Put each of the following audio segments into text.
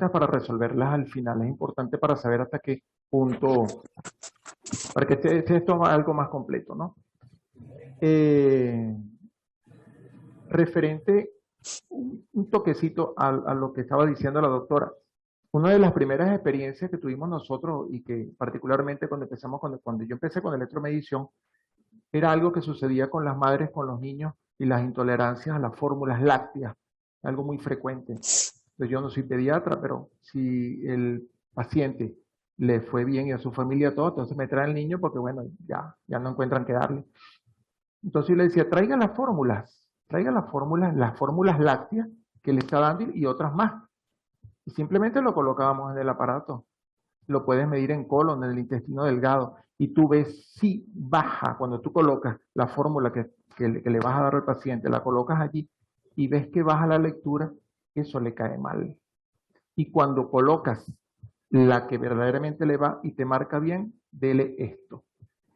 preguntas para resolverlas al final. Es importante para saber hasta qué punto, para que esté esto algo más completo, ¿no? Referente un toquecito a lo que estaba diciendo la doctora. Una de las primeras experiencias que tuvimos nosotros y que particularmente cuando yo empecé con electromedición, era algo que sucedía con las madres, con los niños y las intolerancias a las fórmulas lácteas, algo muy frecuente. Entonces, yo no soy pediatra, pero si el paciente le fue bien y a su familia todo, entonces me trae el niño porque bueno, ya no encuentran qué darle. Entonces yo le decía, traiga las fórmulas lácteas que le está dando y otras más. Y simplemente lo colocábamos en el aparato. Lo puedes medir en colon, en el intestino delgado, y tú ves si baja, cuando tú colocas la fórmula que le vas a dar al paciente, la colocas allí y ves que baja la lectura, eso le cae mal. Y cuando colocas la que verdaderamente le va y te marca bien, dele esto.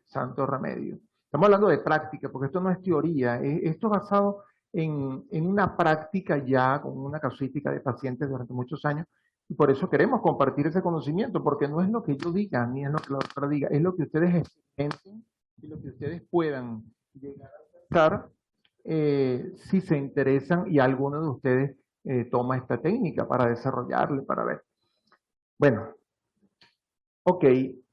Santo remedio. Estamos hablando de práctica, porque esto no es teoría, esto es basado en una práctica ya con una casuística de pacientes durante muchos años, y por eso queremos compartir ese conocimiento, porque no es lo que yo diga, ni es lo que la doctora diga, es lo que ustedes experimenten y lo que ustedes puedan llegar a pensar si se interesan y alguno de ustedes toma esta técnica para desarrollarle, para ver. Bueno, ok,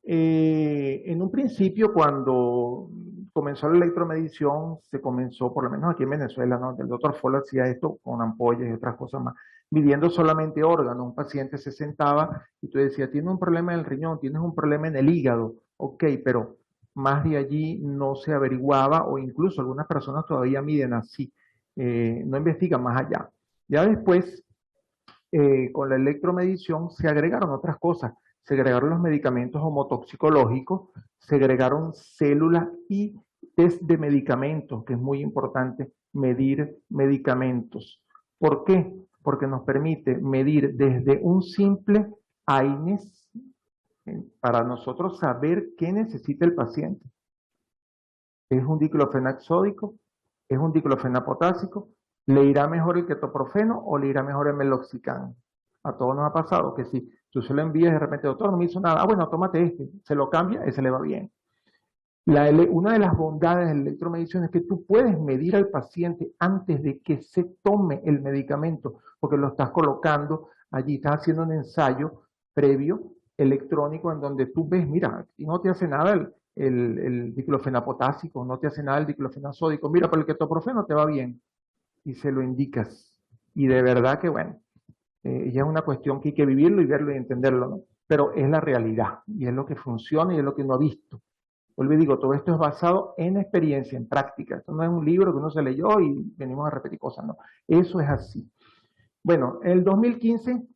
en un principio cuando comenzó la electromedición, se comenzó, por lo menos aquí en Venezuela, ¿no? El doctor Folo hacía esto con ampollas y otras cosas más, midiendo solamente órganos. Un paciente se sentaba y tú decías, tienes un problema en el riñón, tienes un problema en el hígado, ok, pero más de allí no se averiguaba, o incluso algunas personas todavía miden así, no investigan más allá. Ya después, con la electromedición se agregaron otras cosas, se agregaron los medicamentos homotoxicológicos, se agregaron células y test de medicamentos, que es muy importante medir medicamentos. ¿Por qué? Porque nos permite medir desde un simple AINES para nosotros saber qué necesita el paciente. ¿Es un diclofenac sódico? ¿Es un diclofenac potásico? ¿Le irá mejor el ketoprofeno o le irá mejor el meloxicam? A todos nos ha pasado que si tú se lo envías de repente, doctor, no me hizo nada, bueno, tómate este, se lo cambia, ese le va bien. Una de las bondades de la electromedición es que tú puedes medir al paciente antes de que se tome el medicamento, porque lo estás colocando allí, estás haciendo un ensayo previo electrónico en donde tú ves, mira, no te hace nada el diclofenac potásico, no te hace nada el diclofenac sódico, mira, pero el ketoprofeno te va bien, y se lo indicas. Y de verdad que bueno, ya es una cuestión que hay que vivirlo y verlo y entenderlo, ¿no? Pero es la realidad, y es lo que funciona y es lo que uno ha visto. Vuelvo y digo, todo esto es basado en experiencia, en práctica. Esto no es un libro que uno se leyó y venimos a repetir cosas, no. Eso es así. Bueno, en el 2015,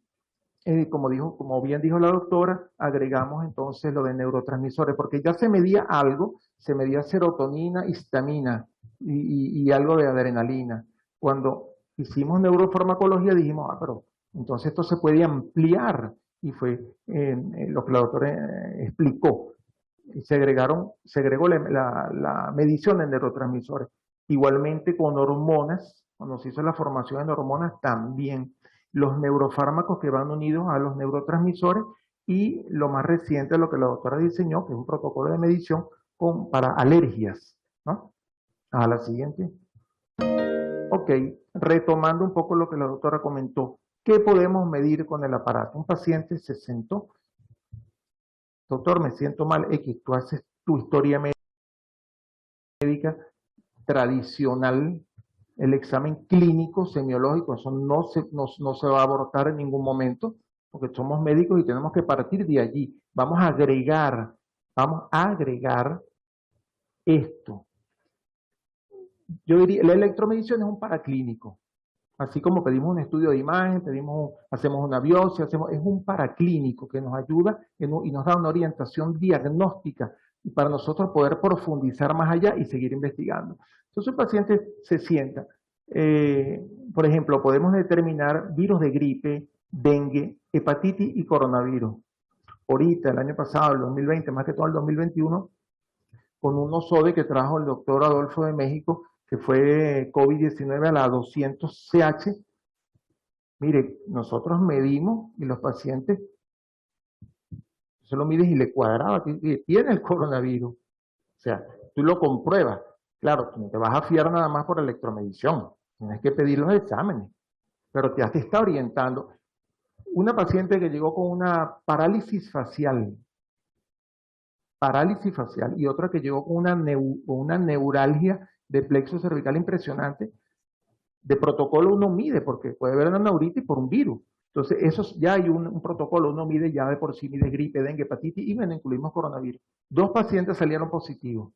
como bien dijo la doctora, agregamos entonces lo de neurotransmisores, porque ya se medía algo, se medía serotonina, histamina y algo de adrenalina. Cuando hicimos neurofarmacología dijimos, pero entonces esto se puede ampliar, y fue lo que la doctora explicó. Se agregó la medición de neurotransmisores. Igualmente con hormonas, cuando se hizo la formación en hormonas, también los neurofármacos que van unidos a los neurotransmisores, y lo más reciente, lo que la doctora diseñó, que es un protocolo de medición para alergias, ¿no? A la siguiente. Ok, retomando un poco lo que la doctora comentó, ¿qué podemos medir con el aparato? Un paciente se sentó, doctor, me siento mal, X, tú haces tu historia médica tradicional, el examen clínico semiológico, eso no se va a abortar en ningún momento, porque somos médicos y tenemos que partir de allí. Vamos a agregar esto. Yo diría, la electromedición es un paraclínico. Así como pedimos un estudio de imagen, hacemos una biopsia, es un paraclínico que nos ayuda y nos da una orientación diagnóstica para nosotros poder profundizar más allá y seguir investigando. Entonces el paciente se sienta. Por ejemplo, podemos determinar virus de gripe, dengue, hepatitis y coronavirus. Ahorita, el año pasado, el 2020, más que todo el 2021, con un OSODE que trajo el doctor Adolfo de México, que fue COVID-19 a la 200 CH, Mire, nosotros medimos y los pacientes, solo mides y le cuadraba, tiene el coronavirus. O sea, tú lo compruebas. Claro, tú no te vas a fiar nada más por electromedición. Tienes que pedir los exámenes. Pero ya te está orientando. Una paciente que llegó con una parálisis facial, y otra que llegó con una neuralgia de plexo cervical impresionante, de protocolo uno mide, porque puede haber una neuritis por un virus. Entonces, eso ya hay un protocolo, uno mide ya de por sí, mide gripe, dengue, hepatitis, y bueno, incluimos coronavirus. 2 pacientes salieron positivos,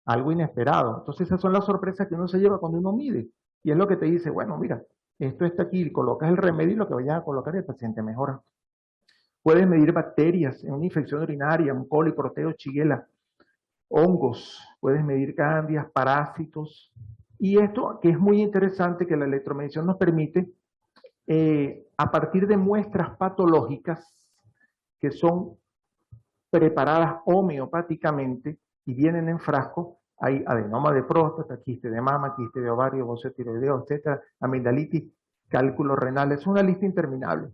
algo inesperado. Entonces, esas son las sorpresas que uno se lleva cuando uno mide. Y es lo que te dice, bueno, mira, esto está aquí, colocas el remedio y lo que vayas a colocar y el paciente mejora. Puedes medir bacterias en una infección urinaria, un coli, proteo, shigella, hongos, puedes medir candias, parásitos. Y esto que es muy interesante, que la electromedición nos permite, a partir de muestras patológicas que son preparadas homeopáticamente y vienen en frasco, hay adenoma de próstata, quiste de mama, quiste de ovario, bocio tiroideo, etcétera, amigdalitis, cálculos renales, es una lista interminable.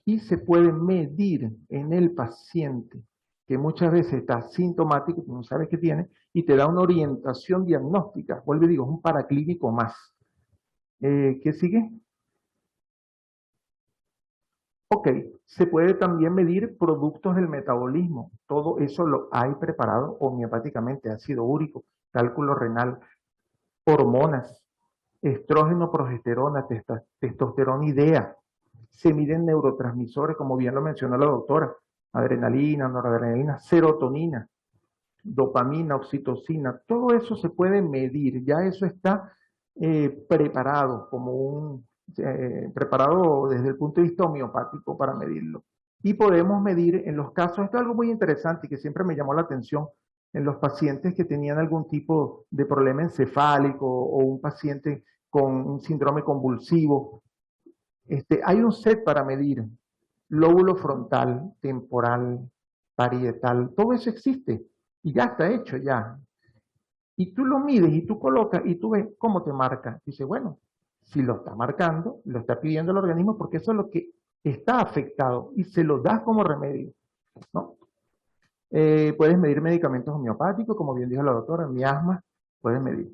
Y se puede medir en el paciente, que muchas veces está sintomático, tú no sabes qué tiene, y te da una orientación diagnóstica. Vuelvo y digo, es un paraclínico más. ¿Qué sigue? Ok, se puede también medir productos del metabolismo. Todo eso lo hay preparado homeopáticamente, ácido úrico, cálculo renal, hormonas, estrógeno, progesterona, testosterona y DEA. Se miden neurotransmisores, como bien lo mencionó la doctora, adrenalina, noradrenalina, serotonina, dopamina, oxitocina, todo eso se puede medir, ya eso está preparado preparado desde el punto de vista homeopático para medirlo. Y podemos medir en los casos, esto es algo muy interesante y que siempre me llamó la atención, en los pacientes que tenían algún tipo de problema encefálico o un paciente con un síndrome convulsivo, hay un set para medir lóbulo frontal, temporal, parietal, todo eso existe y ya está hecho ya. Y tú lo mides y tú colocas y tú ves cómo te marca. Dice, bueno, si lo está marcando, lo está pidiendo el organismo porque eso es lo que está afectado y se lo das como remedio, ¿no? Puedes medir medicamentos homeopáticos, como bien dijo la doctora, miasma, puedes medir.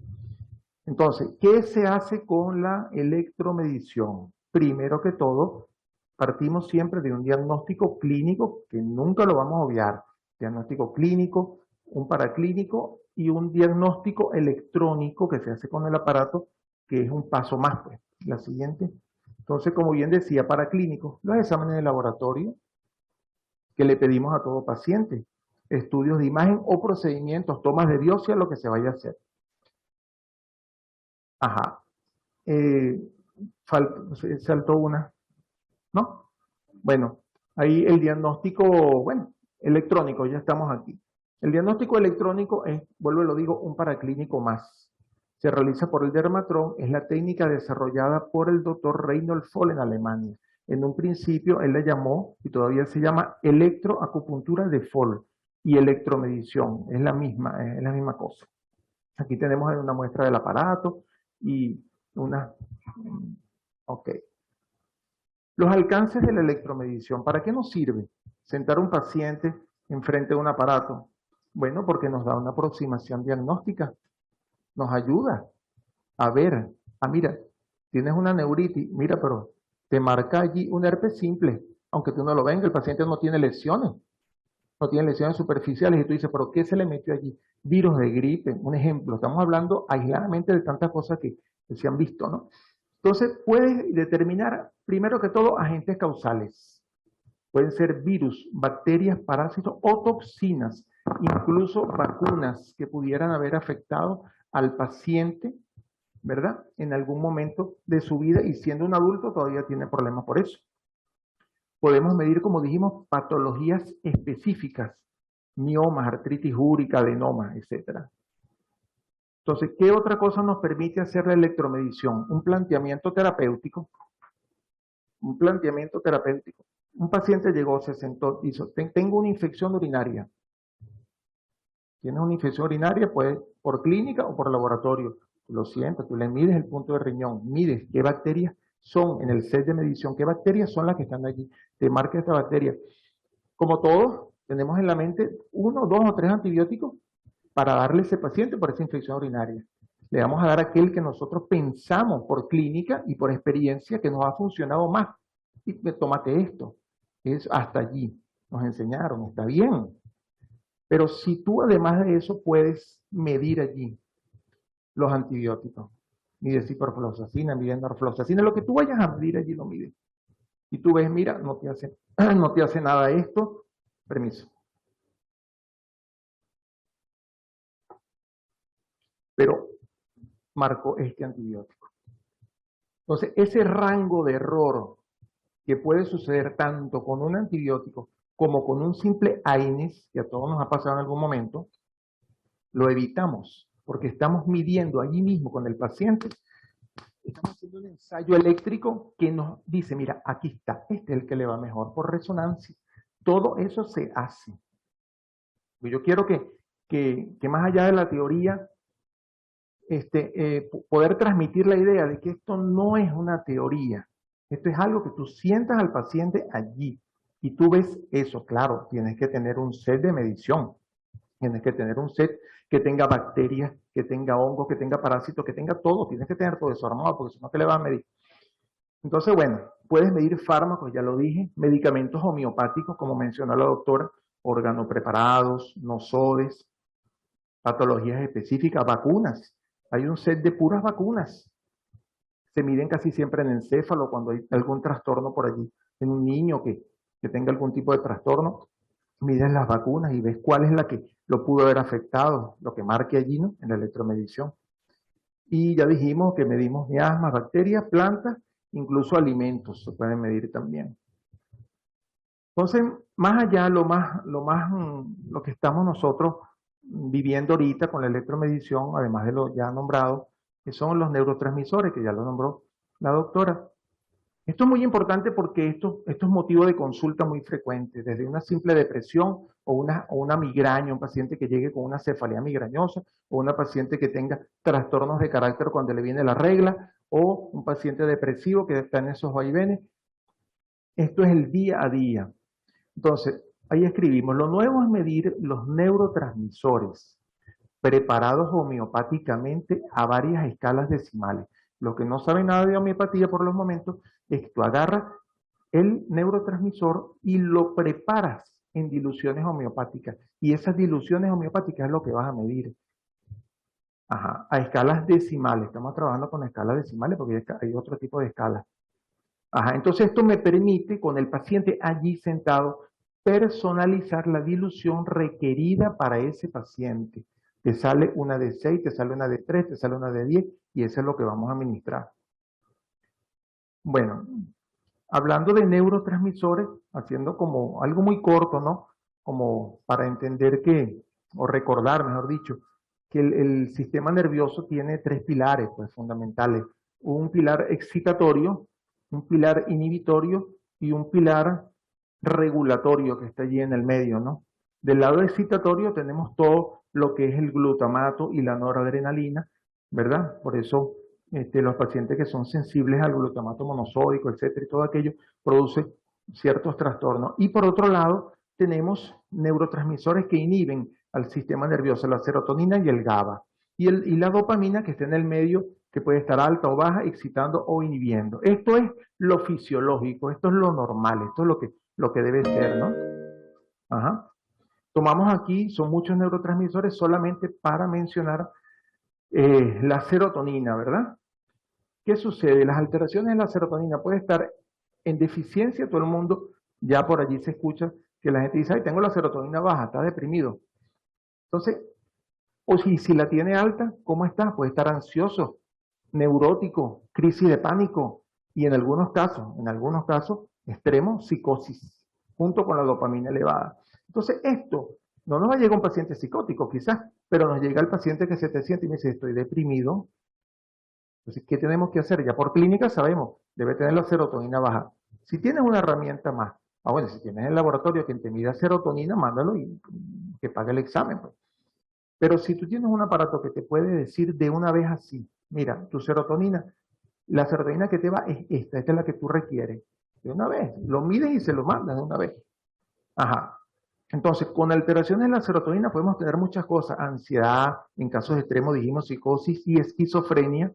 Entonces, ¿qué se hace con la electromedición? Primero que todo, partimos siempre de un diagnóstico clínico que nunca lo vamos a obviar. Diagnóstico clínico, un paraclínico y un diagnóstico electrónico que se hace con el aparato, que es un paso más, pues. La siguiente. Entonces, como bien decía, paraclínico, los exámenes de laboratorio que le pedimos a todo paciente, estudios de imagen o procedimientos, tomas de biopsia, lo que se vaya a hacer. Ajá. Eh, saltó una, ¿no? Bueno, ahí el diagnóstico, bueno, electrónico, ya estamos aquí. El diagnóstico electrónico es, vuelvo y lo digo, un paraclínico más. Se realiza por el dermatron, es la técnica desarrollada por el doctor Reinhold Foll en Alemania. En un principio él la llamó, y todavía se llama, electroacupuntura de Foll y electromedición, es la misma cosa. Aquí tenemos una muestra del aparato y una... Ok. Los alcances de la electromedición, ¿para qué nos sirve sentar a un paciente enfrente de un aparato? Bueno, porque nos da una aproximación diagnóstica, nos ayuda a ver, mira, tienes una neuritis, mira, pero te marca allí un herpes simple, aunque tú no lo vengas, el paciente no tiene lesiones, superficiales, y tú dices, pero ¿qué se le metió allí? Virus de gripe, un ejemplo, estamos hablando aisladamente de tantas cosas que se han visto, ¿no? Entonces, puedes determinar, primero que todo, agentes causales. Pueden ser virus, bacterias, parásitos o toxinas, incluso vacunas que pudieran haber afectado al paciente, ¿verdad? En algún momento de su vida y siendo un adulto todavía tiene problemas por eso. Podemos medir, como dijimos, patologías específicas, miomas, artritis úrica, adenomas, etc. Entonces, ¿qué otra cosa nos permite hacer la electromedición? Un planteamiento terapéutico. Un planteamiento terapéutico. Un paciente llegó, se sentó, dijo, tengo una infección urinaria. Tienes una infección urinaria, pues, por clínica o por laboratorio. Tú lo sientes, tú le mides el punto de riñón, mides qué bacterias son en el set de medición, qué bacterias son las que están allí, te marca esta bacteria. Como todos, tenemos en la mente 1, 2 o 3 antibióticos para darle a ese paciente por esa infección urinaria. Le vamos a dar aquel que nosotros pensamos por clínica y por experiencia que nos ha funcionado más. Y tómate esto. Es hasta allí. Nos enseñaron, está bien. Pero si tú además de eso puedes medir allí los antibióticos, mide ciprofloxacina, mide norfloxacina, lo que tú vayas a medir allí lo mide. Y tú ves, mira, no te hace nada esto, permiso. Pero marcó este antibiótico. Entonces, ese rango de error que puede suceder tanto con un antibiótico como con un simple AINES, que a todos nos ha pasado en algún momento, lo evitamos, porque estamos midiendo allí mismo con el paciente, estamos haciendo un ensayo eléctrico que nos dice, mira, aquí está, este es el que le va mejor por resonancia. Todo eso se hace. Yo quiero que más allá de la teoría, poder transmitir la idea de que esto no es una teoría, esto es algo que tú sientas al paciente allí y tú ves eso. Claro, tienes que tener un set de medición, tienes que tener un set que tenga bacterias, que tenga hongos, que tenga parásitos, que tenga todo, tienes que tener todo eso armado porque si no te le vas a medir. Entonces, bueno, puedes medir fármacos, ya lo dije, medicamentos homeopáticos, como mencionó la doctora, organopreparados, nosodes, patologías específicas, vacunas. Hay un set de puras vacunas. Se miden casi siempre en encéfalo cuando hay algún trastorno por allí. En un niño que tenga algún tipo de trastorno, mides las vacunas y ves cuál es la que lo pudo haber afectado, lo que marque allí, ¿no? En la electromedición. Y ya dijimos que medimos miasmas, bacterias, plantas, incluso alimentos se pueden medir también. Entonces, más allá, lo que estamos nosotros viviendo ahorita con la electromedición, además de lo ya nombrado, que son los neurotransmisores, que ya lo nombró la doctora. Esto es muy importante porque esto es motivo de consulta muy frecuente, desde una simple depresión o una migraña, un paciente que llegue con una cefalea migrañosa, o una paciente que tenga trastornos de carácter cuando le viene la regla, o un paciente depresivo que está en esos vaivenes. Esto es el día a día. Entonces, ahí escribimos, lo nuevo es medir los neurotransmisores preparados homeopáticamente a varias escalas decimales. Los que no saben nada de homeopatía por los momentos, es que tú agarras el neurotransmisor y lo preparas en diluciones homeopáticas. Y esas diluciones homeopáticas es lo que vas a medir. Ajá, a escalas decimales. Estamos trabajando con escalas decimales porque hay otro tipo de escalas. Ajá, entonces esto me permite, con el paciente allí sentado, personalizar la dilución requerida para ese paciente. Te sale una de 6, te sale una de 3, te sale una de 10 y eso es lo que vamos a administrar. Bueno, hablando de neurotransmisores, haciendo como algo muy corto, ¿no? Como para entender o recordar, mejor dicho, que el sistema nervioso tiene 3 pilares, pues, fundamentales. Un pilar excitatorio, un pilar inhibitorio y un pilar regulatorio que está allí en el medio, ¿no? Del lado excitatorio tenemos todo lo que es el glutamato y la noradrenalina, ¿verdad? Por eso los pacientes que son sensibles al glutamato monosódico, etcétera, y todo aquello produce ciertos trastornos. Y por otro lado, tenemos neurotransmisores que inhiben al sistema nervioso, la serotonina y el GABA. Y la dopamina que está en el medio, que puede estar alta o baja, excitando o inhibiendo. Esto es lo fisiológico, esto es lo normal, esto es lo que debe ser, ¿no? Ajá. Tomamos aquí, son muchos neurotransmisores, solamente para mencionar la serotonina, ¿verdad? ¿Qué sucede? Las alteraciones de la serotonina pueden estar en deficiencia, todo el mundo, ya por allí se escucha que la gente dice, ay, tengo la serotonina baja, está deprimido. Entonces, o si la tiene alta, ¿cómo está? Puede estar ansioso, neurótico, crisis de pánico y en algunos casos extremos, psicosis, junto con la dopamina elevada. Entonces, esto no nos va a llegar un paciente psicótico quizás, pero nos llega el paciente que se te siente y me dice, estoy deprimido. Entonces, ¿qué tenemos que hacer? Ya por clínica sabemos, debe tener la serotonina baja. Si tienes una herramienta más, bueno, si tienes el laboratorio que te mida serotonina, mándalo y que pague el examen, pues. Pero si tú tienes un aparato que te puede decir de una vez así, mira, tu serotonina La serotonina que te va es esta es la que tú requieres. De una vez, lo mides y se lo mandas de una vez. Ajá. Entonces, con alteraciones de la serotonina podemos tener muchas cosas, ansiedad, en casos extremos dijimos psicosis y esquizofrenia,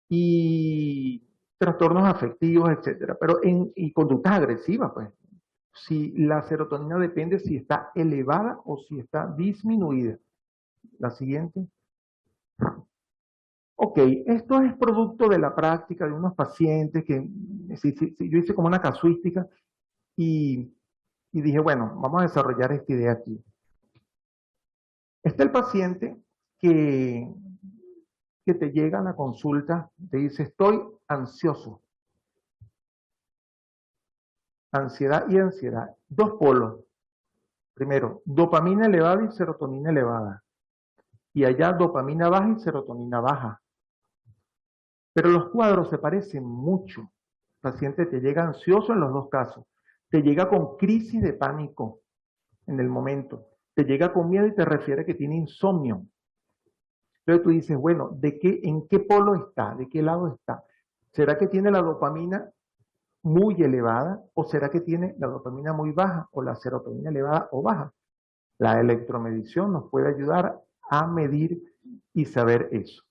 y trastornos afectivos, etcétera. Y conductas agresivas, pues. Si la serotonina depende si está elevada o si está disminuida. La siguiente. Ok, esto es producto de la práctica de unos pacientes que yo hice como una casuística y, y dije, bueno, vamos a desarrollar esta idea aquí. Este es el paciente que, que te llega a la consulta, te dice, estoy ansioso. Ansiedad y ansiedad. Dos polos. Primero, dopamina elevada y serotonina elevada. Y allá dopamina baja y serotonina baja. Pero los cuadros se parecen mucho. El paciente te llega ansioso en los dos casos. Te llega con crisis de pánico en el momento. Te llega con miedo y te refiere que tiene insomnio. Entonces tú dices, bueno, ¿en qué polo está? ¿De qué lado está? ¿Será que tiene la dopamina muy elevada o será que tiene la dopamina muy baja o la serotonina elevada o baja? La electromedición nos puede ayudar a medir y saber eso.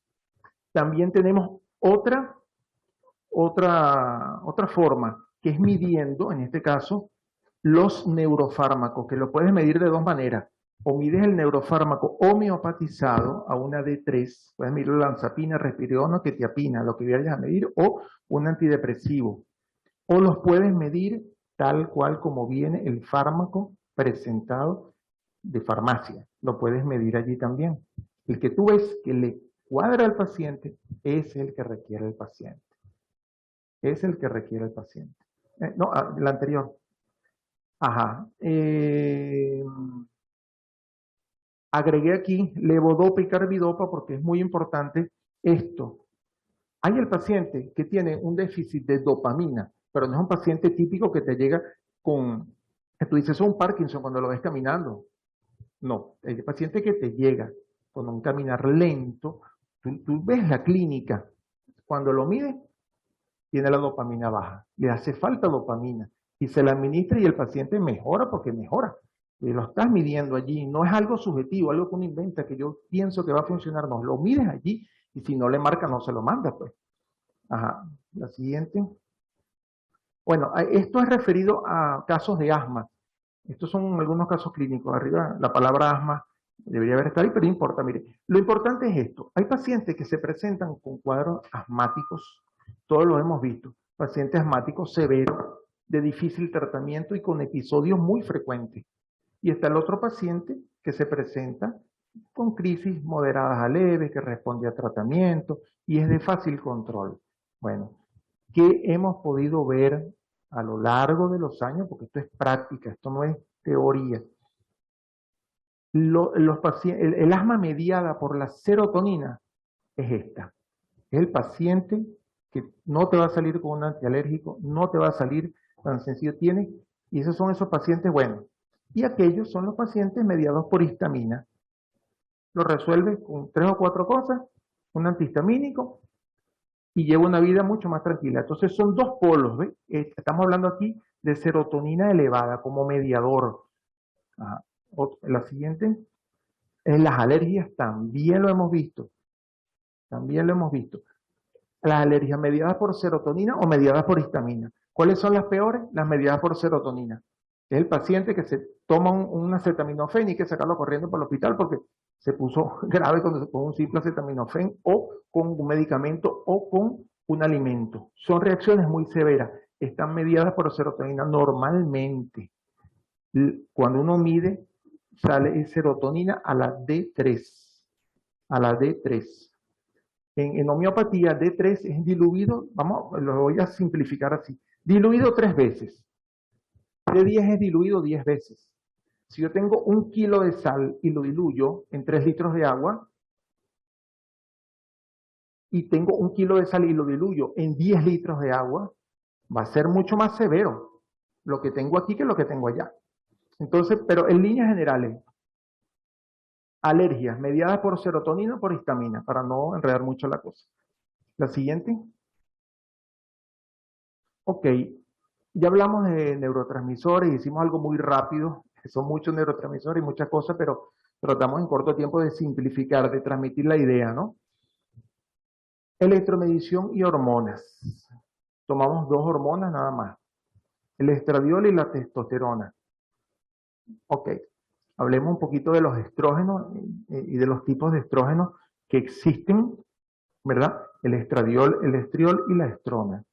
También tenemos otra forma, que es midiendo, en este caso, los neurofármacos, que lo puedes medir de dos maneras. O mides el neurofármaco homeopatizado a una D3, puedes medir lanzapina, risperidona, quetiapina, lo que vayas a medir, o un antidepresivo. O los puedes medir tal cual como viene el fármaco presentado de farmacia. Lo puedes medir allí también. El que tú ves que le cuadra al paciente es el que requiere el paciente. Es el que requiere el paciente. No, la anterior. Ajá. Agregué aquí levodopa y carbidopa porque es muy importante esto. Hay el paciente que tiene un déficit de dopamina, pero no es un paciente típico que te llega con, que tú dices, es un Parkinson cuando lo ves caminando. No, el paciente que te llega con un caminar lento, tú ves la clínica, cuando lo mides, tiene la dopamina baja, le hace falta dopamina y se la administra y el paciente mejora porque mejora. Y lo estás midiendo allí, no es algo subjetivo, algo que uno inventa que yo pienso que va a funcionar, no, lo mides allí y si no le marca no se lo manda, pues. Ajá, la siguiente. Bueno, esto es referido a casos de asma. Estos son algunos casos clínicos. Arriba la palabra asma debería haber estado ahí, pero no importa. Mire, lo importante es esto. Hay pacientes que se presentan con cuadros asmáticos, todos lo hemos visto, pacientes asmáticos severos, de difícil tratamiento y con episodios muy frecuentes. Y está el otro paciente que se presenta con crisis moderadas a leves, que responde a tratamiento y es de fácil control. Bueno, ¿qué hemos podido ver a lo largo de los años? Porque esto es práctica, esto no es teoría. El asma mediada por la serotonina es esta. Es el paciente que no te va a salir con un antialérgico, no te va a salir tan sencillo tiene, y esos son esos pacientes buenos. Y aquellos son los pacientes mediados por histamina. Lo resuelve con 3 o 4 cosas, un antihistamínico, y lleva una vida mucho más tranquila. Entonces son dos polos, ¿ves? Estamos hablando aquí de serotonina elevada como mediador. Ajá. La siguiente es las alergias, también lo hemos visto. También lo hemos visto. Las alergias mediadas por serotonina o mediadas por histamina. ¿Cuáles son las peores? Las mediadas por serotonina. Es el paciente que se toma un acetaminofén y hay que sacarlo corriendo para el hospital porque se puso grave con un simple acetaminofén o con un medicamento o con un alimento. Son reacciones muy severas. Están mediadas por serotonina normalmente. Cuando uno mide, sale serotonina a la D3. A la D3. En homeopatía, D3 es diluido, lo voy a simplificar así, diluido 3 veces. D10 es diluido 10 veces. Si yo tengo 1 kilo de sal y lo diluyo en 3 litros de agua, y tengo 1 kilo de sal y lo diluyo en 10 litros de agua, va a ser mucho más severo lo que tengo aquí que lo que tengo allá. Entonces, pero en líneas generales, alergias mediadas por serotonina o por histamina, para no enredar mucho la cosa. La siguiente. Ok, ya hablamos de neurotransmisores, hicimos algo muy rápido, que son muchos neurotransmisores y muchas cosas, pero tratamos en corto tiempo de simplificar, de transmitir la idea, ¿no? Electromedición y hormonas. Tomamos dos hormonas nada más, el estradiol y la testosterona. Ok, hablemos un poquito de los estrógenos y de los tipos de estrógenos que existen, ¿verdad? El estradiol, el estriol y la estrona.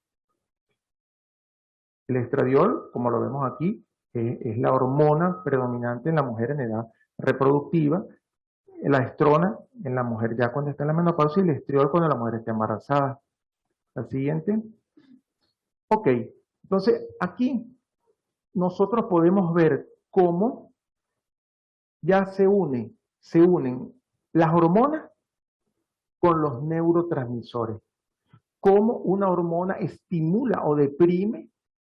El estradiol, como lo vemos aquí, es la hormona predominante en la mujer en edad reproductiva, la estrona en la mujer ya cuando está en la menopausia y el estriol cuando la mujer está embarazada. La siguiente. Ok, entonces aquí nosotros podemos ver cómo ya se unen las hormonas con los neurotransmisores. Cómo una hormona estimula o deprime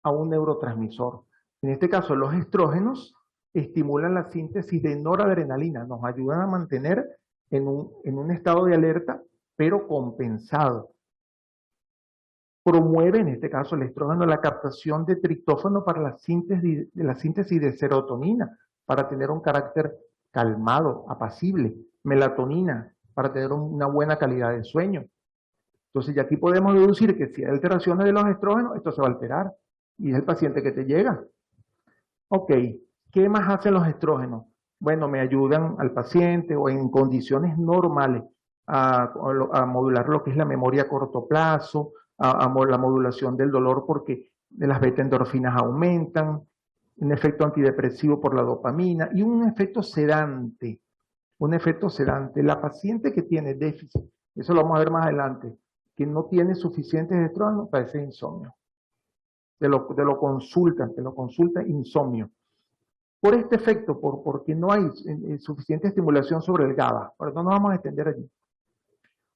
a un neurotransmisor. En este caso, los estrógenos estimulan la síntesis de noradrenalina, nos ayudan a mantener en un estado de alerta, pero compensado. Promueve, en este caso, el estrógeno, la captación de triptófano para la síntesis de serotonina, para tener un carácter calmado, apacible. Melatonina, para tener una buena calidad de sueño. Entonces, ya aquí podemos deducir que si hay alteraciones de los estrógenos, esto se va a alterar. Y es el paciente que te llega. Ok, ¿qué más hacen los estrógenos? Bueno, me ayudan al paciente o en condiciones normales a modular lo que es la memoria a corto plazo, la modulación del dolor porque las beta-endorfinas aumentan, un efecto antidepresivo por la dopamina y un efecto sedante. Un efecto sedante. La paciente que tiene déficit, eso lo vamos a ver más adelante, que no tiene suficientes estrógenos, padece insomnio. Te lo consulta insomnio. Por este efecto, porque no hay suficiente estimulación sobre el GABA. Por eso no nos vamos a extender allí.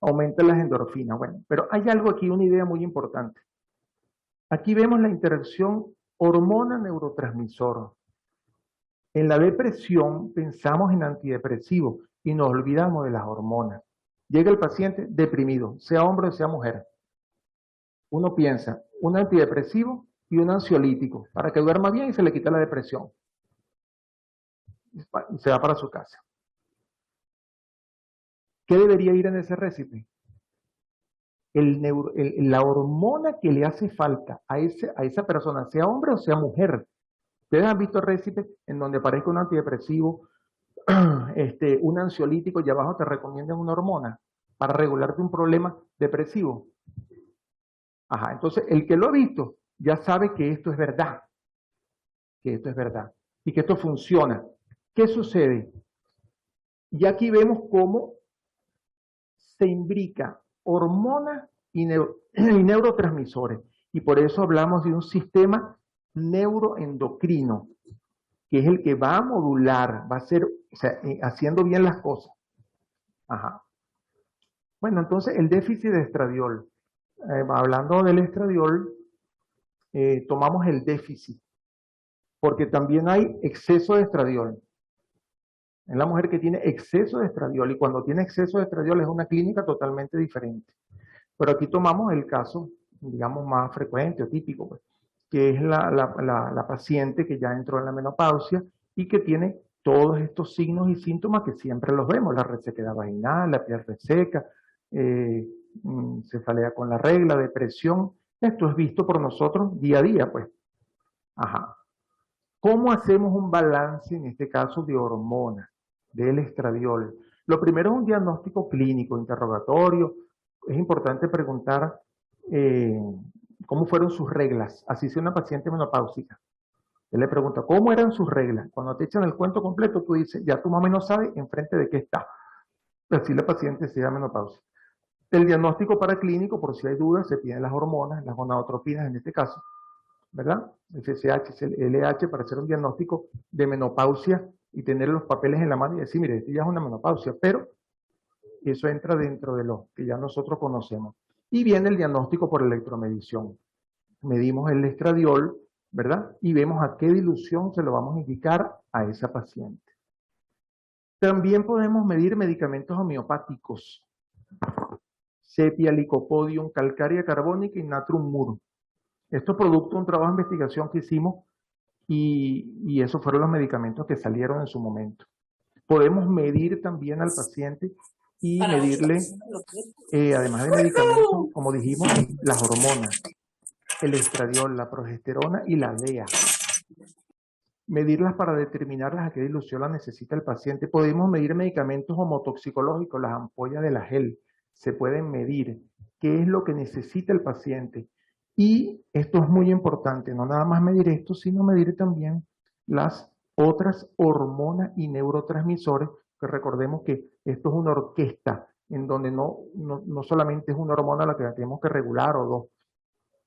Aumenta las endorfinas. Bueno, pero hay algo aquí, una idea muy importante. Aquí vemos la interacción hormona-neurotransmisor. En la depresión pensamos en antidepresivos y nos olvidamos de las hormonas. Llega el paciente deprimido, sea hombre o sea mujer. Uno piensa un antidepresivo y un ansiolítico para que duerma bien y se le quita la depresión. Y se va para su casa. ¿Qué debería ir en ese récipe? La hormona que le hace falta a esa persona, sea hombre o sea mujer. Ustedes han visto récipes en donde aparezca un antidepresivo, un ansiolítico y abajo te recomiendan una hormona para regularte un problema depresivo. Ajá, entonces el que lo ha visto ya sabe que esto es verdad, y que esto funciona. ¿Qué sucede? Y aquí vemos cómo se imbrica hormonas y neurotransmisores. Y por eso hablamos de un sistema neuroendocrino, que es el que va a modular, va a ser, o sea, haciendo bien las cosas. Ajá. Bueno, entonces el déficit de estradiol. Hablando del estradiol, tomamos el déficit, porque también hay exceso de estradiol. Es la mujer que tiene exceso de estradiol y cuando tiene exceso de estradiol es una clínica totalmente diferente. Pero aquí tomamos el caso, digamos, más frecuente o típico, pues, que es la paciente que ya entró en la menopausia y que tiene todos estos signos y síntomas que siempre los vemos, la resequedad vaginal, la piel reseca, cefalea con la regla, depresión. Esto es visto por nosotros día a día, pues. Ajá. ¿Cómo hacemos un balance, en este caso, de hormonas, del estradiol? Lo primero es un diagnóstico clínico, interrogatorio. Es importante preguntar cómo fueron sus reglas. Así sea una paciente menopáusica. Él le pregunta, ¿cómo eran sus reglas? Cuando te echan el cuento completo, tú dices, ya tu mamá no sabe enfrente de qué está. Así la paciente sea menopáusica. El diagnóstico paraclínico, por si hay dudas, se piden las hormonas, las gonadotropinas en este caso, ¿verdad? El FSH, el LH, para hacer un diagnóstico de menopausia y tener los papeles en la mano y decir, mire, esto ya es una menopausia, pero eso entra dentro de lo que ya nosotros conocemos. Y viene el diagnóstico por electromedición. Medimos el estradiol, ¿verdad? Y vemos a qué dilución se lo vamos a indicar a esa paciente. También podemos medir medicamentos homeopáticos. Sepia, licopodium, calcárea carbónica y natrum mur. Esto es producto de un trabajo de investigación que hicimos y esos fueron los medicamentos que salieron en su momento. Podemos medir también al paciente y medirle, además de medicamentos, como dijimos, las hormonas, el estradiol, la progesterona y la DEA. Medirlas para determinar a qué dilución la necesita el paciente. Podemos medir medicamentos homotoxicológicos, las ampollas de la gel. Se pueden medir qué es lo que necesita el paciente. Y esto es muy importante, no nada más medir esto, sino medir también las otras hormonas y neurotransmisores, que recordemos que esto es una orquesta, en donde no solamente es una hormona la que tenemos que regular o dos.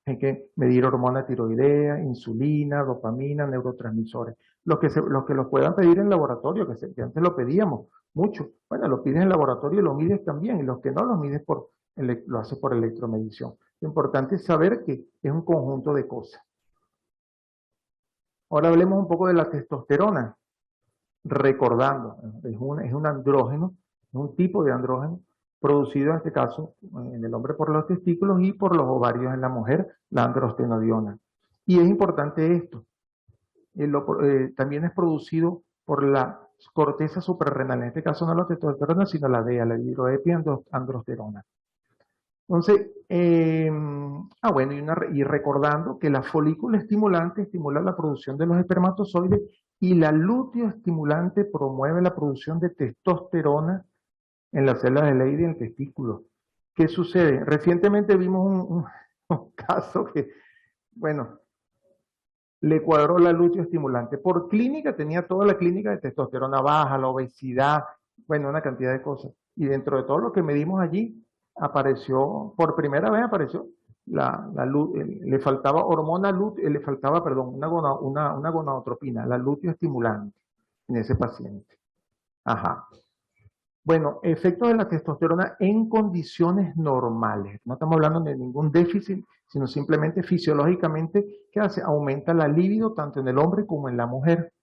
Hay que medir hormona tiroidea, insulina, dopamina, neurotransmisores. Los que los puedan pedir en laboratorio, que antes lo pedíamos mucho, bueno, lo pides en laboratorio y lo mides también, y los que no los mides lo haces por electromedición. Lo importante es saber que es un conjunto de cosas. Ahora hablemos un poco de la testosterona. Recordando, es un andrógeno, es un tipo de andrógeno producido en este caso en el hombre por los testículos y por los ovarios en la mujer, la androstenediona. Y es importante esto, también es producido por la corteza suprarrenal, en este caso no la testosterona, sino la DEA, la dihidroepiandrosterona. Entonces, bueno, y recordando que la folícula estimulante estimula la producción de los espermatozoides y la lúteo estimulante promueve la producción de testosterona en las células de Leydig en el testículo. ¿Qué sucede? Recientemente vimos un caso que, bueno, le cuadró la lúteo estimulante. Por clínica tenía toda la clínica de testosterona baja, la obesidad, bueno, una cantidad de cosas. Y dentro de todo lo que medimos allí, apareció, por primera vez apareció, le faltaba hormona lúteo, le faltaba, perdón, una gonadotropina, la lúteo estimulante en ese paciente. Ajá. Bueno, efectos de la testosterona en condiciones normales. No estamos hablando de ningún déficit, sino simplemente fisiológicamente, ¿qué hace? Aumenta la libido tanto en el hombre como en la mujer.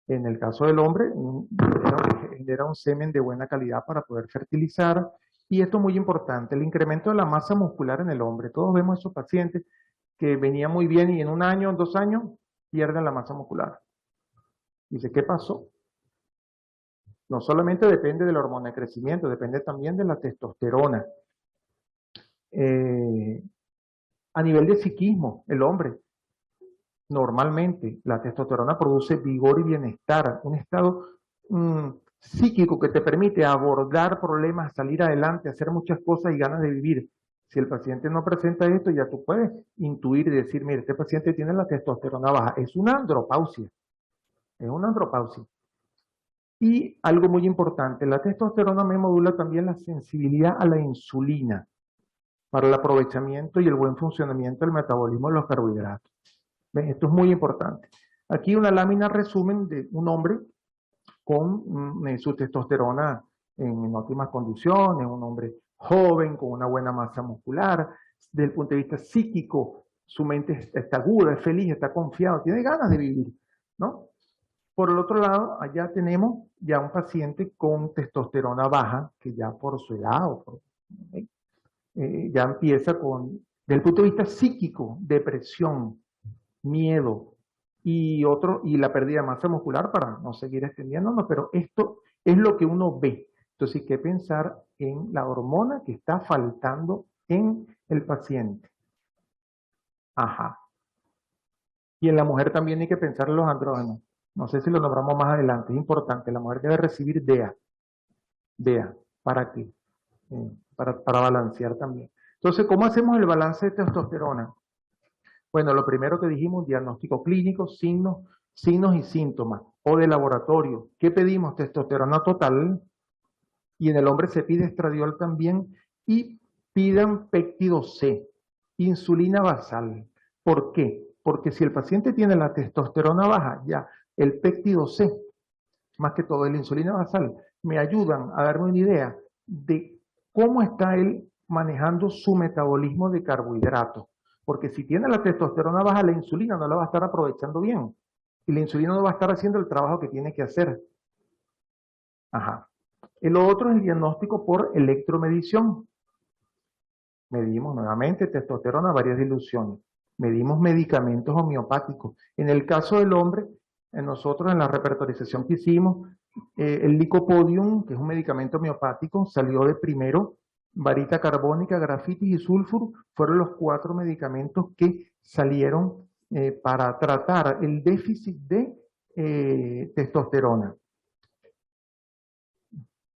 En el caso del hombre, genera un semen de buena calidad para poder fertilizar. Y esto es muy importante, el incremento de la masa muscular en el hombre. Todos vemos esos pacientes que venían muy bien y en 1 año, 2 años, pierden la masa muscular. Dice, ¿qué pasó? No solamente depende de la hormona de crecimiento, depende también de la testosterona. A nivel de psiquismo, el hombre, normalmente la testosterona produce vigor y bienestar, un estado psíquico que te permite abordar problemas, salir adelante, hacer muchas cosas y ganas de vivir. Si el paciente no presenta esto, ya tú puedes intuir y decir, mire, este paciente tiene la testosterona baja. Es una andropausia. Es una andropausia. Y algo muy importante, la testosterona me modula también la sensibilidad a la insulina para el aprovechamiento y el buen funcionamiento del metabolismo de los carbohidratos. ¿Ven? Esto es muy importante. Aquí una lámina resumen de un hombre con su testosterona en óptimas condiciones, un hombre joven, con una buena masa muscular. Desde el punto de vista psíquico, su mente está aguda, es feliz, está confiado, tiene ganas de vivir, ¿no? Por el otro lado, allá tenemos ya un paciente con testosterona baja, que ya por su edad ya empieza con, desde el punto de vista psíquico, depresión, miedo y la pérdida de masa muscular para no seguir extendiéndonos, pero esto es lo que uno ve. Entonces hay que pensar en la hormona que está faltando en el paciente. Ajá. Y en la mujer también hay que pensar en los andrógenos. No sé si lo nombramos más adelante, es importante. La mujer debe recibir DEA. DEA, ¿para qué? Para balancear también. Entonces, ¿cómo hacemos el balance de testosterona? Bueno, lo primero que dijimos, diagnóstico clínico, signos y síntomas, o de laboratorio. ¿Qué pedimos? Testosterona total, y en el hombre se pide estradiol también, y pidan péptido C, insulina basal. ¿Por qué? Porque si el paciente tiene la testosterona baja, ya el péptido C, más que todo la insulina basal, me ayudan a darme una idea de cómo está él manejando su metabolismo de carbohidratos. Porque si tiene la testosterona baja, la insulina no la va a estar aprovechando bien. Y la insulina no va a estar haciendo el trabajo que tiene que hacer. Ajá. El otro es el diagnóstico por electromedición. Medimos nuevamente testosterona, varias diluciones. medimos medicamentos homeopáticos. En el caso del hombre, nosotros en la repertorización que hicimos, el licopodium, que es un medicamento homeopático, salió de primero. Varita carbónica, grafitis y sulfuro fueron los 4 medicamentos que salieron para tratar el déficit de testosterona.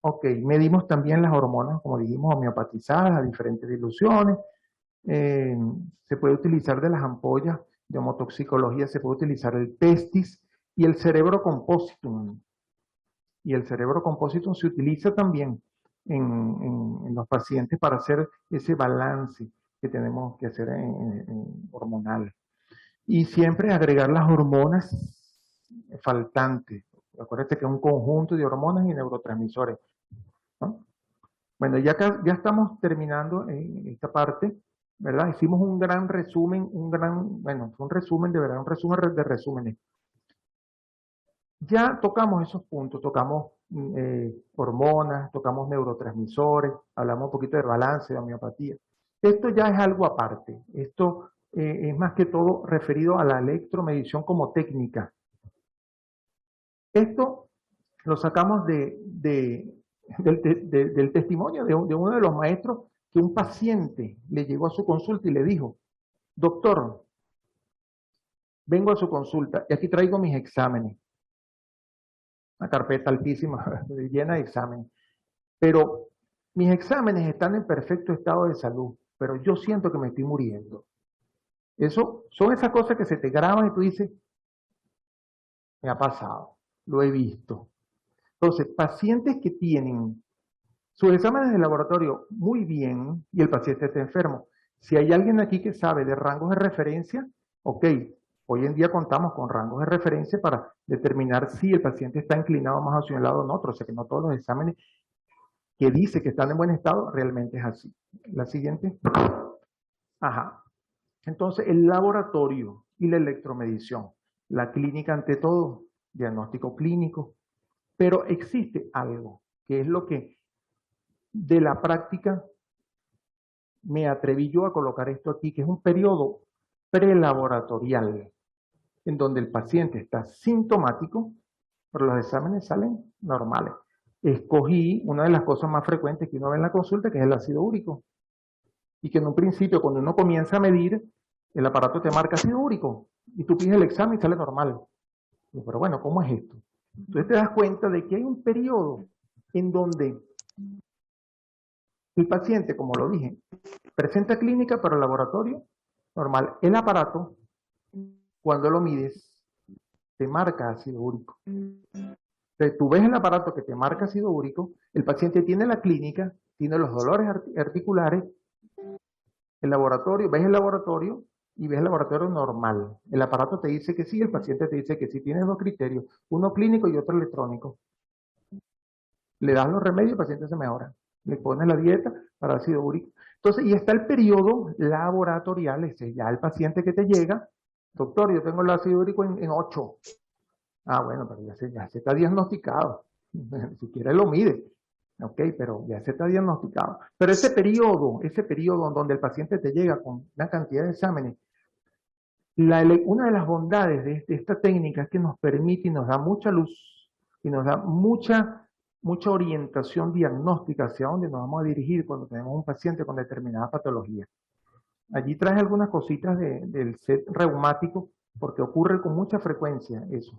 Ok, medimos también las hormonas, como dijimos, homeopatizadas a diferentes diluciones. Se puede utilizar de las ampollas de homotoxicología, se puede utilizar el testis y el cerebro compositum. Y el cerebro compositum se utiliza también en los pacientes para hacer ese balance que tenemos que hacer en hormonal. Y siempre agregar las hormonas faltantes. Acuérdate que es un conjunto de hormonas y neurotransmisores, ¿no? Bueno, ya estamos terminando en esta parte, ¿verdad? Hicimos un gran resumen, bueno, fue un resumen de verdad, un resumen de resúmenes. Ya tocamos esos puntos, tocamos hormonas, tocamos neurotransmisores, hablamos un poquito de balance, de homeopatía. Esto ya es algo aparte, esto es más que todo referido a la electromedición como técnica. Esto lo sacamos del testimonio de uno de los maestros, que un paciente le llegó a su consulta y le dijo: doctor, vengo a su consulta y aquí traigo mis exámenes. Una carpeta altísima, llena de exámenes. Pero mis exámenes están en perfecto estado de salud, pero yo siento que me estoy muriendo. Eso son esas cosas que se te graban y tú dices: me ha pasado, lo he visto. Entonces, pacientes que tienen sus exámenes de laboratorio muy bien y el paciente está enfermo. Si hay alguien aquí que sabe de rangos de referencia, ok, hoy en día contamos con rangos de referencia para determinar si el paciente está inclinado más hacia un lado o en otro. O sea que no todos los exámenes que dice que están en buen estado realmente es así. La siguiente. Ajá. Entonces, el laboratorio y la electromedición. La clínica ante todo, diagnóstico clínico. Pero existe algo que es lo que de la práctica me atreví yo a colocar esto aquí, que es un periodo prelaboratorial, en donde el paciente está sintomático, pero los exámenes salen normales. Escogí una de las cosas más frecuentes que uno ve en la consulta, que es el ácido úrico. Y que en un principio, cuando uno comienza a medir, el aparato te marca ácido úrico, y tú pides el examen y sale normal. Pero bueno, ¿cómo es esto? Entonces te das cuenta de que hay un periodo en donde el paciente, como lo dije, presenta clínica, pero el laboratorio normal. El aparato, cuando lo mides, te marca ácido úrico. Entonces, tú ves el aparato que te marca ácido úrico, el paciente tiene la clínica, tiene los dolores articulares, el laboratorio, ves el laboratorio y ves el laboratorio normal. El aparato te dice que sí, el paciente te dice que sí. Tienes 2 criterios, uno clínico y otro electrónico. Le das los remedios, el paciente se mejora. Le pones la dieta para ácido úrico. Entonces, y está el periodo laboratorial, ese ya el paciente que te llega: doctor, yo tengo el ácido úrico en 8. Ah, bueno, pero ya se está diagnosticado. Si quiere lo mide. Ok, pero ya se está diagnosticado. Pero ese periodo en donde el paciente te llega con una cantidad de exámenes, una de las bondades de esta técnica es que nos permite y nos da mucha luz y nos da mucha orientación diagnóstica hacia dónde nos vamos a dirigir cuando tenemos un paciente con determinada patología. Allí traje algunas cositas del set reumático, porque ocurre con mucha frecuencia eso.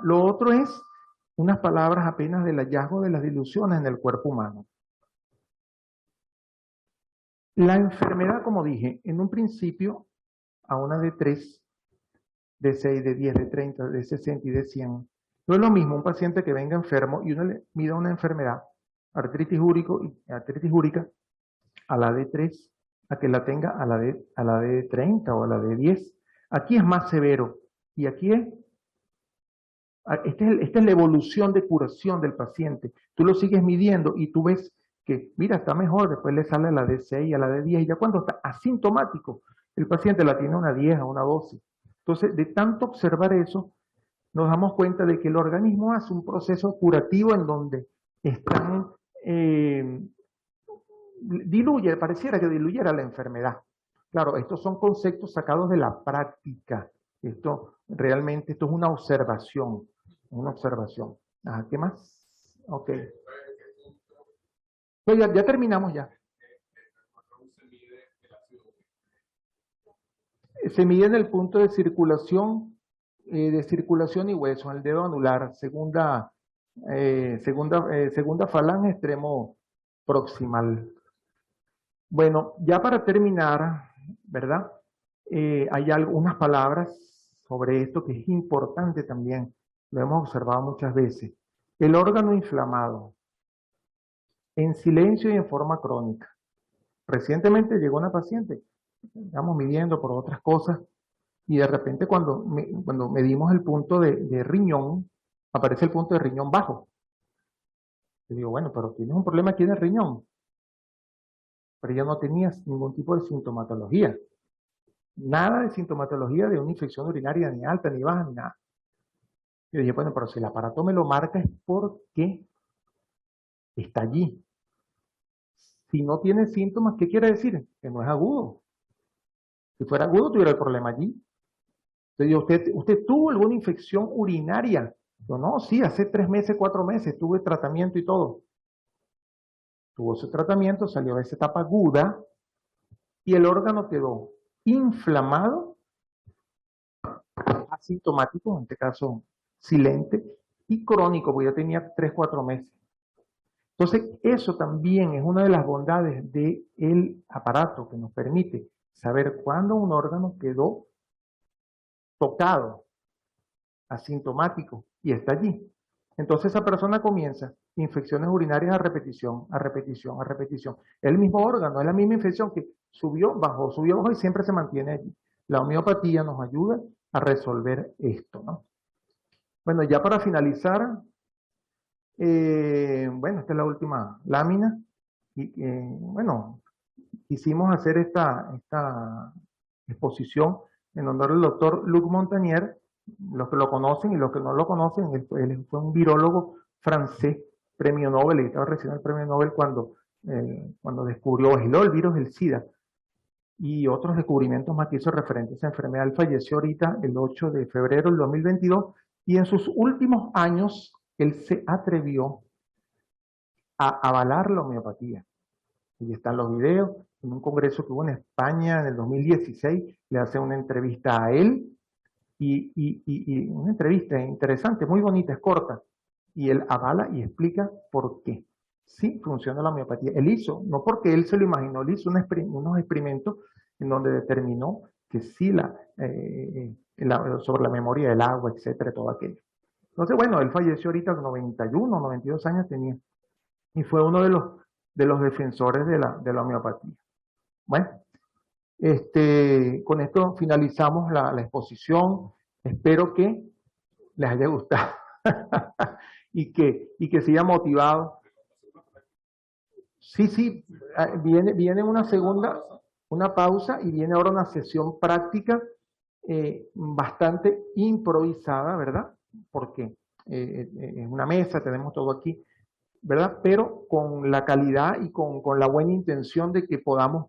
Lo otro es unas palabras apenas del hallazgo de las diluciones en el cuerpo humano. La enfermedad, como dije, en un principio, a una de 3, de 6, de 10, de 30, de 60 y de 100, no es lo mismo un paciente que venga enfermo y uno le mida una enfermedad, artritis úrica, a la de 3, a que la tenga a la de 30 o a la de 10. Aquí es más severo. Y aquí esta es la evolución de curación del paciente. Tú lo sigues midiendo y tú ves que, mira, está mejor, después le sale a la de 6, a la de 10, y ya cuando está asintomático, el paciente la tiene a una 10, a una 12. Entonces, de tanto observar eso, nos damos cuenta de que el organismo hace un proceso curativo en donde están diluye, pareciera que diluyera la enfermedad. Claro, estos son conceptos sacados de la práctica. Esto realmente, esto es una observación, una observación. Ajá, ¿qué más? Ok. Pues ya terminamos ya. Se mide en el punto de circulación y hueso, en el dedo anular, segunda falange, extremo proximal. Bueno, ya para terminar, ¿verdad? Hay algunas palabras sobre esto que es importante también, lo hemos observado muchas veces. El órgano inflamado, en silencio y en forma crónica. Recientemente llegó una paciente, estamos midiendo por otras cosas, y de repente cuando medimos el punto de riñón, aparece el punto de riñón bajo. Y digo, bueno, pero tienes un problema aquí en el riñón. Pero ella no tenía ningún tipo de sintomatología. Nada de sintomatología de una infección urinaria, ni alta, ni baja, ni nada. Y dije, bueno, pero si el aparato me lo marca es porque está allí. Si no tiene síntomas, ¿qué quiere decir? Que no es agudo. Si fuera agudo, tuviera el problema allí. Entonces, ¿usted tuvo alguna infección urinaria? Yo, no, sí, hace 3 meses, 4 meses, tuve tratamiento y todo. Tuvo ese tratamiento, salió de esa etapa aguda y el órgano quedó inflamado, asintomático, en este caso silente, y crónico, porque ya tenía 3, 4 meses. Entonces, eso también es una de las bondades del aparato que nos permite saber cuándo un órgano quedó tocado, asintomático, y está allí. Entonces esa persona comienza infecciones urinarias a repetición, a repetición, a repetición. El mismo órgano, es la misma infección que subió, bajó y siempre se mantiene allí. La homeopatía nos ayuda a resolver esto, ¿no? Bueno, ya para finalizar, bueno, esta es la última lámina. Y, bueno, quisimos hacer esta exposición en honor al doctor Luc Montagnier. Los que lo conocen y los que no lo conocen, él fue un virólogo francés, premio Nobel, y estaba recibiendo el premio Nobel cuando descubrió, aisló el virus del SIDA y otros descubrimientos más que hizo referente a esa enfermedad. Él falleció ahorita el 8 de febrero del 2022 y en sus últimos años él se atrevió a avalar la homeopatía. Y están los videos, en un congreso que hubo en España en el 2016, le hace una entrevista a él, y una entrevista interesante, muy bonita, es corta, y él avala y explica por qué. Sí funciona la homeopatía. Él hizo, no porque él se lo imaginó, él hizo unos experimentos en donde determinó que sí sobre la memoria del agua, etcétera, todo aquello. Entonces, bueno, él falleció ahorita, 91, 92 años tenía, y fue uno de los defensores de la homeopatía. Bueno, con esto finalizamos la exposición. Espero que les haya gustado y que se haya motivado. Sí, sí, viene una pausa y viene ahora una sesión práctica bastante improvisada, ¿verdad? Porque es una mesa, tenemos todo aquí, ¿verdad? Pero con la calidad y con la buena intención de que podamos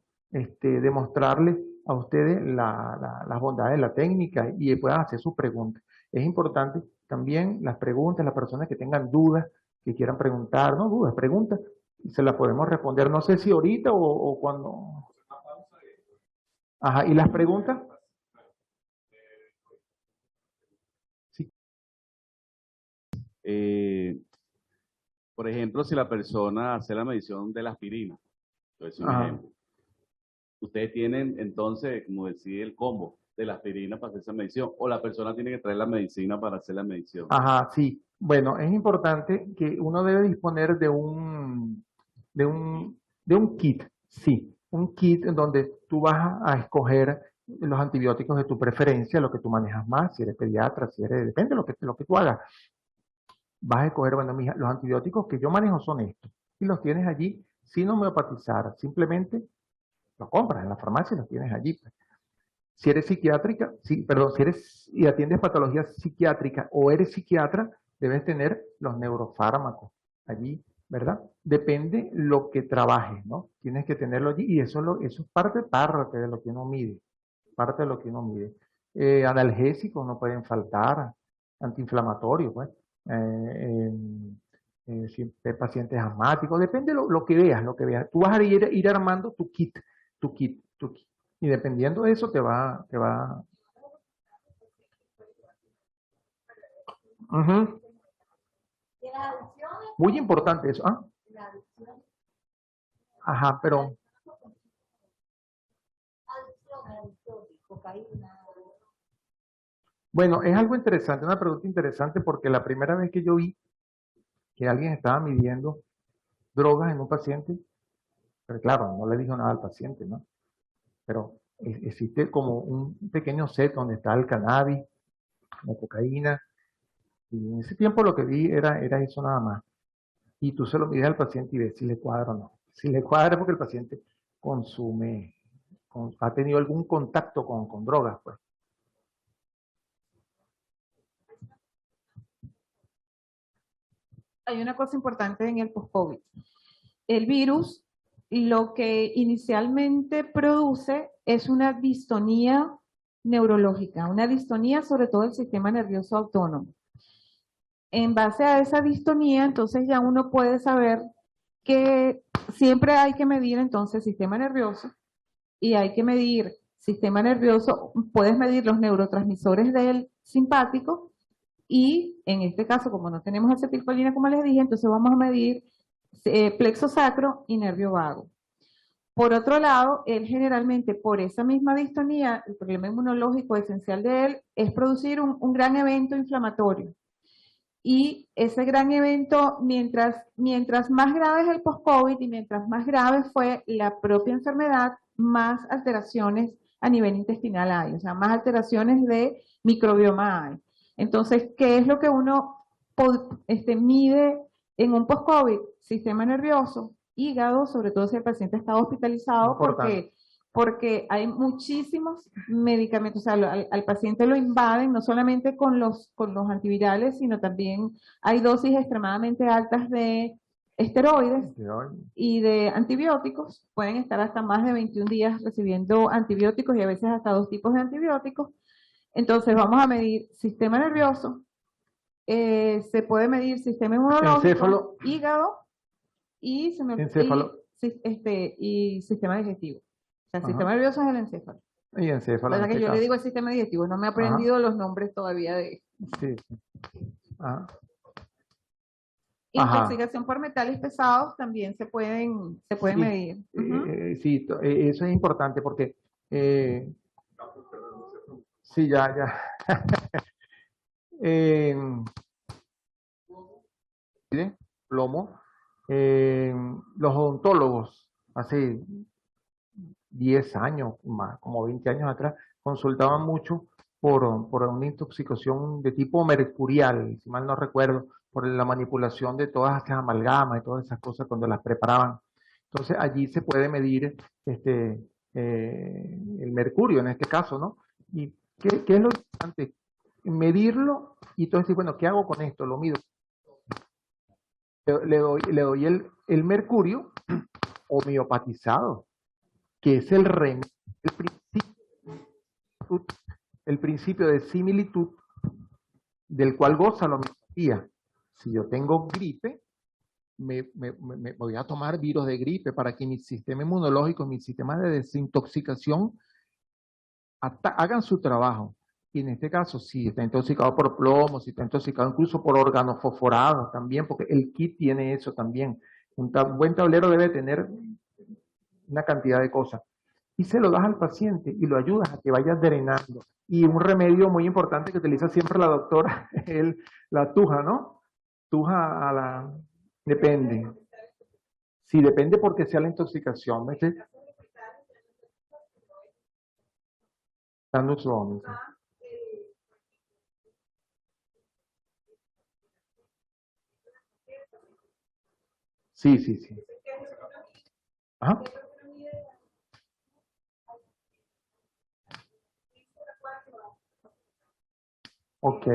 demostrarles a ustedes las bondades de la técnica y puedan hacer sus preguntas. Es importante también las preguntas, las personas que tengan dudas, que quieran preguntar, no dudas, preguntas, y se las podemos responder, no sé si ahorita o cuando. Ajá, ¿y las preguntas? Sí. Por ejemplo, si la persona hace la medición de la aspirina, es un ejemplo. Ustedes tienen entonces, como decía, el combo de la aspirina para hacer esa medición, o la persona tiene que traer la medicina para hacer la medición. Ajá, sí. Bueno, es importante que uno debe disponer de un kit, sí, un kit en donde tú vas a escoger los antibióticos de tu preferencia, lo que tú manejas más, si eres pediatra, depende de lo que tú hagas. Vas a escoger, bueno, mija, los antibióticos que yo manejo son estos, y los tienes allí sin homeopatizar, simplemente los compras en la farmacia y los tienes allí. Si eres psiquiátrica, si eres y atiendes patologías psiquiátricas o eres psiquiatra, debes tener los neurofármacos allí ¿verdad? Depende lo que trabajes, ¿no? Tienes que tenerlo allí y eso es parte de lo que uno mide, parte de lo que uno mide. Analgésicos no pueden faltar, antiinflamatorios, pues. Si hay pacientes asmáticos, depende lo que veas, lo que veas. Tú vas a ir armando tu kit. Y dependiendo de eso te va. Ujú. Muy importante eso. ¿Ah? Ajá, pero bueno, es algo interesante, una pregunta interesante porque la primera vez que yo vi que alguien estaba midiendo drogas en un paciente, pero claro, no le dijo nada al paciente, ¿no? Pero existe como un pequeño set donde está el cannabis, la cocaína, y en ese tiempo lo que vi era eso nada más. Y tú se lo mides al paciente y ves si le cuadra o no. Si le cuadra porque el paciente consume, ha tenido algún contacto con drogas, pues. Hay una cosa importante en el post-COVID. El virus lo que inicialmente produce es una distonía neurológica, una distonía sobre todo del sistema nervioso autónomo. En base a esa distonía, entonces ya uno puede saber que siempre hay que medir entonces sistema nervioso y hay que medir sistema nervioso, puedes medir los neurotransmisores del simpático y en este caso, como no tenemos acetilcolina, como les dije, entonces vamos a medir plexo sacro y nervio vago. Por otro lado, él generalmente, por esa misma distonía, el problema inmunológico esencial de él es producir un gran evento inflamatorio. Y ese gran evento, mientras más grave es el post-COVID y mientras más grave fue la propia enfermedad, más alteraciones a nivel intestinal hay, o sea, más alteraciones de microbioma hay. Entonces, ¿qué es lo que uno mide en un post-COVID? Sistema nervioso, hígado, sobre todo si el paciente está hospitalizado, porque hay muchísimos medicamentos, o sea, al paciente lo invaden no solamente con los antivirales, sino también hay dosis extremadamente altas de esteroides y de antibióticos. Pueden estar hasta más de 21 días recibiendo antibióticos y a veces hasta 2 tipos de antibióticos. Entonces vamos a medir sistema nervioso, se puede medir sistema inmunológico, Encéfalo. hígado y, y sistema digestivo. O sea, el sistema nervioso es el encéfalo. Y encéfalo. La verdad que yo le digo el sistema digestivo, no me he aprendido los nombres todavía de... Sí. Ajá. Intoxicación por metales pesados también se pueden Sí, medir. Sí, eso es importante porque sí, ya. Eh, plomo. Los odontólogos hace 10 años, más, como 20 años atrás, consultaban mucho por una intoxicación de tipo mercurial, si mal no recuerdo, por la manipulación de todas esas amalgamas y todas esas cosas cuando las preparaban. Entonces allí se puede medir el mercurio en este caso, ¿no? ¿Y qué es lo importante? Medirlo y entonces decir, bueno, ¿qué hago con esto? Lo mido. Le doy el mercurio homeopatizado, que es el principio de similitud del cual goza la homeopatía. Si yo tengo gripe, me voy a tomar virus de gripe para que mi sistema inmunológico, mi sistema de desintoxicación hagan su trabajo. Y en este caso, si está intoxicado por plomo, si está intoxicado incluso por órganos fosforados también, porque el kit tiene eso también. Un buen tablero debe tener una cantidad de cosas. Y se lo das al paciente y lo ayudas a que vaya drenando. Y un remedio muy importante que utiliza siempre la doctora es la tuja, ¿no? Tuja a la... Depende. Sí, depende porque sea la intoxicación. ¿Ves? Sí, sí, sí. Ajá. Ok.